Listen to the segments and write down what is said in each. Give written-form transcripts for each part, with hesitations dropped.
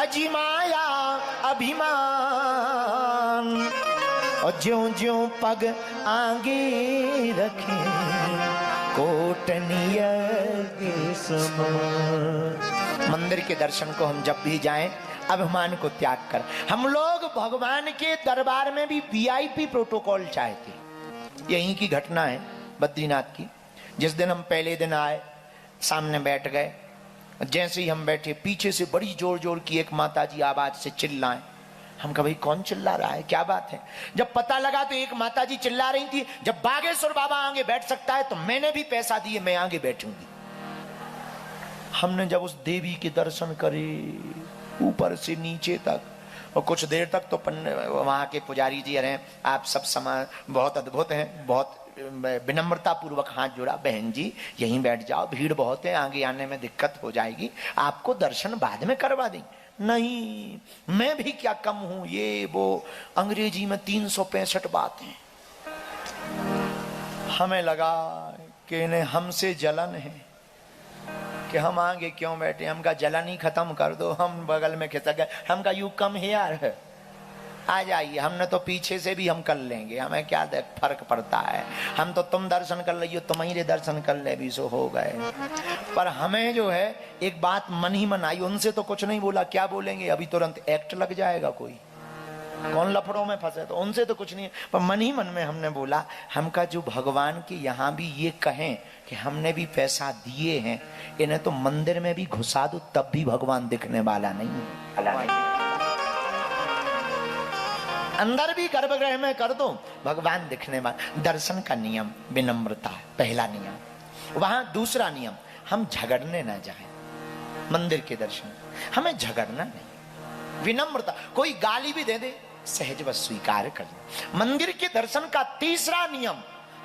अजिमाया अभिमान, और ज्यों ज्यों पग आगे रखे कोटनिया के समान। मंदिर के दर्शन को हम जब भी जाएं अभिमान को त्याग कर। हम लोग भगवान के दरबार में भी वीआईपी प्रोटोकॉल चाहते। यहीं की घटना है बद्रीनाथ की। जिस दिन हम पहले दिन आए, सामने बैठ गए, जैसे ही हम बैठे पीछे से बड़ी जोर जोर की एक माताजी आवाज से चिल्लाएं। हम कहा भाई कौन चिल्ला रहा है, क्या बात है? जब पता लगा तो एक माताजी चिल्ला रही थी, जब बागेश्वर बाबा आगे बैठ सकता है तो मैंने भी पैसा दिए, मैं आगे बैठूंगी। हमने जब उस देवी के दर्शन करे ऊपर से नीचे तक, और कुछ देर तक तो वहां के पुजारी जी रहे, आप सब समान बहुत अद्भुत हैं, बहुत विनम्रता पूर्वक हाथ जोड़ा, बहन जी यहीं बैठ जाओ, भीड़ बहुत है, आगे आने में दिक्कत हो जाएगी, आपको दर्शन बाद में करवा देंगे। नहीं, मैं भी क्या कम हूं, ये वो अंग्रेजी में 365 बातें। हमें लगा कि इन्हें हमसे जलन है कि हम आगे क्यों बैठे। हम का जलन ही खत्म कर दो। हम बगल में खिसक गए। हम का यू कम हियर, आ जाइए, हमने तो पीछे से भी हम कर लेंगे, हमें क्या फर्क पड़ता है। हम तो तुम दर्शन कर लो, तुम्हारे दर्शन कर ले भी सो हो गए। पर हमें जो है एक बात मन ही मन आई, उनसे तो कुछ नहीं बोला, क्या बोलेंगे, अभी तुरंत एक्ट लग जाएगा, कोई कौन लफड़ों में फंसे, तो उनसे तो कुछ नहीं। पर मन ही मन में हमने बोला, हमका जो भगवान के यहाँ भी ये कहें कि हमने भी पैसा दिए हैं, इन्हें तो मंदिर में भी घुसा दो तब भी भगवान दिखने वाला नहीं है। अंदर भी गर्भगृह में कर दो, भगवान दिखने वाला। दर्शन का नियम विनम्रता, पहला नियम। वहां दूसरा नियम, हम झगड़ने ना जाएं। मंदिर के दर्शन हमें झगड़ना नहीं, विनम्रता। कोई गाली भी दे दे सहज व स्वीकार करना। मंदिर के दर्शन का तीसरा नियम,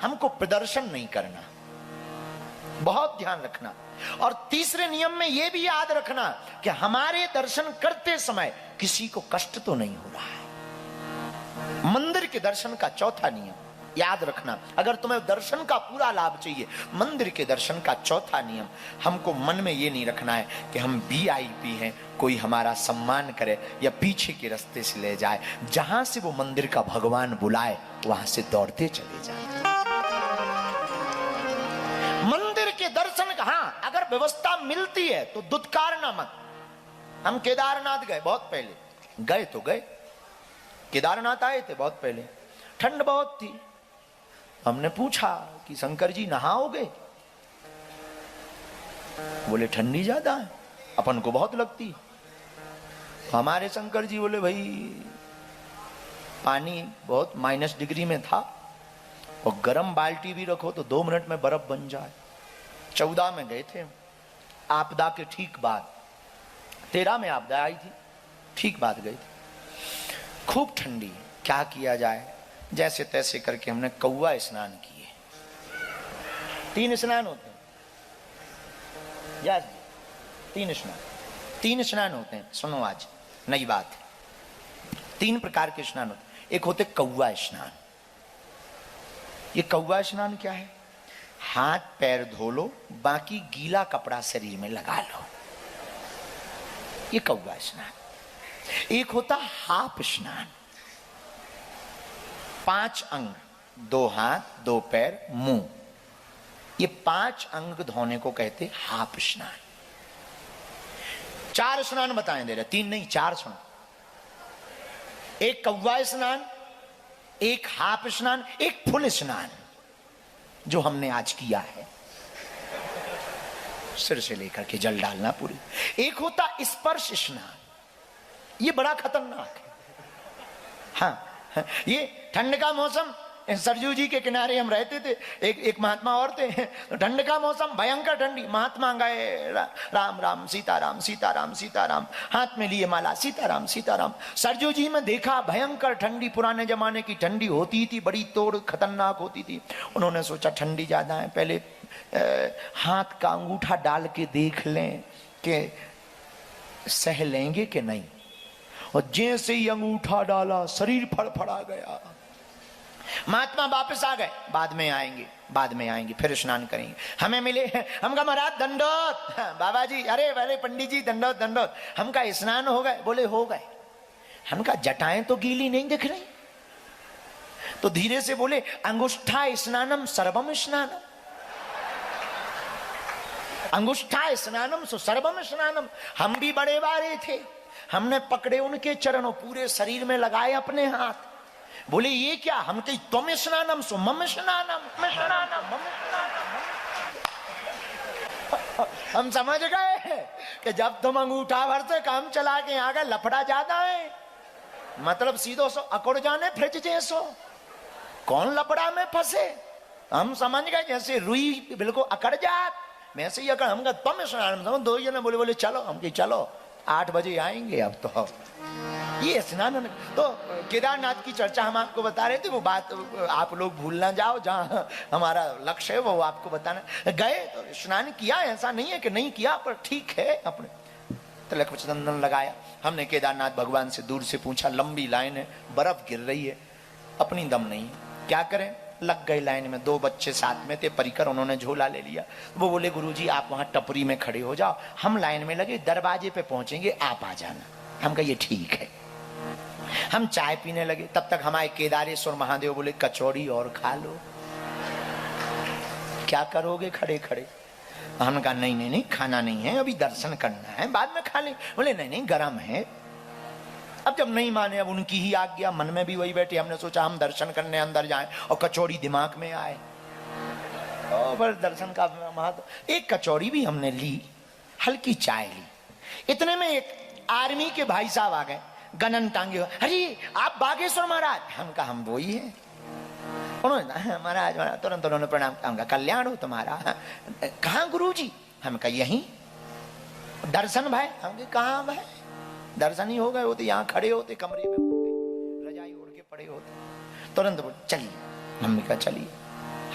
हमको प्रदर्शन नहीं करना, बहुत ध्यान रखना। और तीसरे नियम में यह भी याद रखना कि हमारे दर्शन करते समय किसी को कष्ट तो नहीं हो रहा है। मंदिर के दर्शन का चौथा नियम याद रखना। अगर तुम्हें दर्शन का पूरा लाभ चाहिए, मंदिर के दर्शन का चौथा नियम, हमको मन में ये नहीं रखना है कि हम वीआईपी हैं, कोई हमारा सम्मान करे या पीछे के रास्ते से ले जाए। जहां से वो मंदिर का भगवान बुलाए वहां से दौड़ते चले जाए। मंदिर के दर्शन का, हाँ अगर व्यवस्था मिलती है तो दुत्कारना मत। हम केदारनाथ गए बहुत पहले, गए तो गए, केदारनाथ आए थे बहुत पहले, ठंड बहुत थी। हमने पूछा कि शंकर जी नहाओगे? बोले ठंडी ज्यादा है, अपन को बहुत लगती। हमारे शंकर जी बोले भाई पानी बहुत -डिग्री में था और गर्म बाल्टी भी रखो तो 2 मिनट में बर्फ बन जाए। 14 में गए थे, आपदा के ठीक बाद, 13 में आपदा आई थी, ठीक बाद गए थे। खूब ठंडी, क्या किया जाए, जैसे तैसे करके हमने कौवा स्नान किए। 3 स्नान होते हैं, याद, 3 स्नान होते हैं। सुनो आज नई बात है, 3 प्रकार के स्नान होते हैं। एक होते कौवा स्नान। ये कौवा स्नान क्या है? हाथ पैर धो लो, बाकी गीला कपड़ा शरीर में लगा लो, ये कौवा स्नान। एक होता हाफ स्नान, 5 अंग, 2 हाथ 2 पैर मुंह, ये 5 अंग धोने को कहते हाफ स्नान। 4 स्नान बताएं दे रहे, 3 नहीं 4 सुनो। एक कौवा स्नान, एक हाफ स्नान, एक फुल स्नान जो हमने आज किया है, सिर से लेकर के जल डालना पूरी। एक होता स्पर्श स्नान, ये बड़ा खतरनाक है। हाँ, ये ठंड का मौसम, सरजू जी के किनारे हम रहते थे, एक महात्मा और थे, तो ठंड का मौसम भयंकर ठंडी, महात्मा गए राम राम सीताराम सीताराम सीताराम, हाथ में लिए माला सीताराम सीताराम। सरजू जी में देखा भयंकर ठंडी, पुराने जमाने की ठंडी होती थी, बड़ी तोड़ खतरनाक होती थी। उन्होंने सोचा ठंडी ज्यादा है, पहले हाथ का अंगूठा डाल के देख लें कि सह लेंगे कि नहीं। और जैसे ही अंगूठा डाला शरीर फड़फड़ा गया, महात्मा वापस आ गए, बाद में आएंगे, फिर स्नान करेंगे। हमें मिले, हम कहा महाराज दंडोत, बाबा जी, अरे पंडित जी दंडोत। हम कहा स्नान हो गए? बोले हो गए। हम कहा जटाएं तो गीली नहीं दिख रही। तो धीरे से बोले अंगुष्ठा स्नानम सर्वम स्नानम, अंगुष्ठा स्नानम सो सर्वम स्नानम। हम भी बड़े बारे थे, हमने पकड़े उनके चरणों, पूरे शरीर में लगाए अपने हाथ। बोले ये क्या? हम कही तुम स्नानम सो मम स्नानम, हम समझ गए कि जब तुम अंगूठा भर से काम चला के आ गए, लफड़ा ज्यादा है, मतलब सीधो सो अकड़ जाने फ्रिज जैसो, कौन लफड़ा में फंसे। हम समझ गए जैसे रुई बिल्कुल अकड़ जात, वैसे ही अकड़। हम कहा तुम स्नान, दो जने बोले चलो। हम कही चलो 8 बजे आएंगे। अब तो ये स्नान। तो केदारनाथ की चर्चा हम आपको बता रहे थे, वो बात आप लोग भूल ना जाओ, जहाँ हमारा लक्ष्य है वो आपको बताना। गए तो स्नान किया, ऐसा नहीं है कि नहीं किया, पर ठीक है, अपने तिलक चंदन लगाया। हमने केदारनाथ भगवान से दूर से पूछा, लंबी लाइन है, बर्फ गिर रही है, अपनी दम नहीं, क्या करें? लग गए लाइन में। 2 बच्चे साथ में थे, परिकर, उन्होंने झोला ले लिया। वो बोले गुरुजी आप वहां टपरी में खड़े हो जाओ, हम लाइन में लगे, दरवाजे पे पहुंचेंगे, आप आ जाना। हम कहा ये ठीक है। हम चाय पीने लगे, तब तक हमारे केदारेश्वर महादेव बोले कचौड़ी और खा लो। क्या करोगे खड़े खड़े? हमने कहा नहीं खाना नहीं है, अभी दर्शन करना है, बाद में खा लें। बोले नहीं गर्म है। अब जब नहीं माने, अब उनकी ही आज्ञा, मन में भी वही बैठे। हमने सोचा हम दर्शन करने अंदर जाएं और कचौड़ी दिमाग में आए, और फिर दर्शन का महत्व। एक कचौड़ी भी हमने ली, हल्की चाय ली। इतने में एक आर्मी के भाई साहब आ गए, गनन टांगे हुए। अरे आप बागेश्वर महाराज? हम कहा हम वही है। उन्होंने महाराज तुरंत उन्होंने प्रणाम, कहा कल्याण हो तुम्हारा। कहाँ गुरुजी? हम कहा यहीं। दर्शन भाई? हम कहा कहाँ भाई? दर्शन ही हो गए होते, यहाँ खड़े होते, कमरे में होते, रजाई ओढ़ के पड़े होते। तुरंत बोले चलिए। हमने कहा चलिए।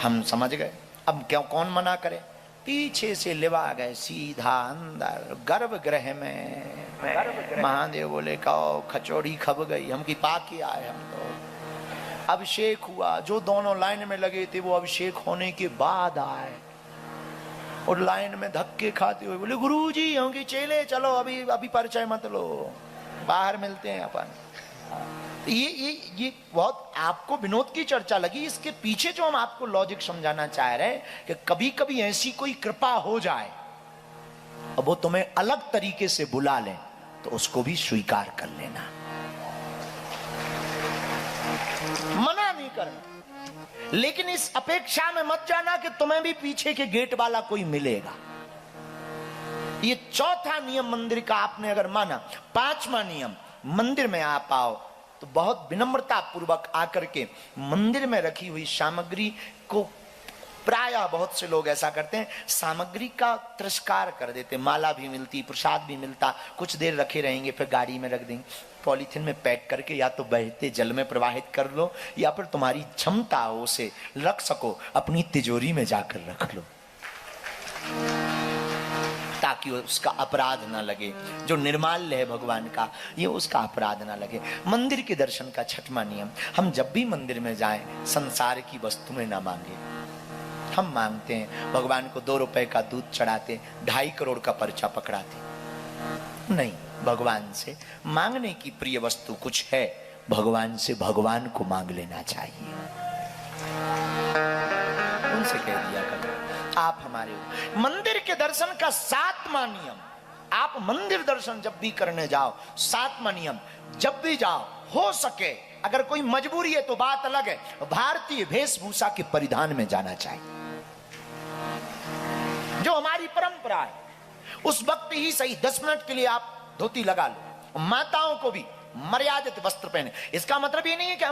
हम समझ गए, अब क्यों, कौन मना करे। पीछे से लिवा गए सीधा अंदर गर्भगृह में। महादेव बोले कहो कचौड़ी खब गई। हम की पाके आए, हम तो अभिषेक हुआ। जो दोनों लाइन में लगे थे वो अभिषेक होने के बाद आए, और लाइन में धक्के खाते हुए बोले गुरुजी हम की चेले चलो, अभी परिचय मत लो, बाहर मिलते हैं अपन। ये बहुत आपको विनोद की चर्चा लगी। इसके पीछे जो हम आपको लॉजिक समझाना चाह रहे हैं कि कभी कभी ऐसी कोई कृपा हो जाए और वो तुम्हें अलग तरीके से बुला ले, तो उसको भी स्वीकार कर लेना, मना नहीं करना। लेकिन इस अपेक्षा में मत जाना कि तुम्हें भी पीछे के गेट वाला कोई मिलेगा। ये चौथा नियम मंदिर का आपने अगर माना। 5वां नियम, मंदिर में आप आओ तो बहुत विनम्रता पूर्वक आकर के मंदिर में रखी हुई सामग्री को, प्रायः बहुत से लोग ऐसा करते हैं, सामग्री का तिरस्कार कर देते। माला भी मिलती, प्रसाद भी मिलता, कुछ देर रखे रहेंगे, फिर गाड़ी में रख देंगे, पॉलीथिन में पैक करके या तो बहते जल में प्रवाहित कर लो, या फिर तुम्हारी क्षमता हो उसे रख सको अपनी तिजोरी में जाकर रख लो, ताकि उसका अपराध ना लगे। जो निर्माल्य है भगवान का, ये उसका अपराध ना लगे। मंदिर के दर्शन का 6वां नियम, हम जब भी मंदिर में जाएं संसार की वस्तुएं ना मांगे। हम मांगते हैं भगवान को 2 रुपए का दूध चढ़ाते, 2.5 करोड़ का पर्चा पकड़ाते नहीं। भगवान से मांगने की प्रिय वस्तु कुछ है, भगवान से भगवान को मांग लेना चाहिए। उनसे कह दिया करो आप हमारे हो। मंदिर के दर्शन का 7वां नियम, आप मंदिर दर्शन जब भी करने जाओ, 7वां नियम, जब भी जाओ हो सके, अगर कोई मजबूरी है तो बात अलग है, भारतीय वेशभूषा के परिधान में जाना चाहिए, जो हमारी परंपरा है। उस वक्त ही सही 10 मिनट के लिए आप धोती लगा लो। माताओं को भी मर्यादित वस्त्र पहने। इसका मतलब ये नहीं है कि हम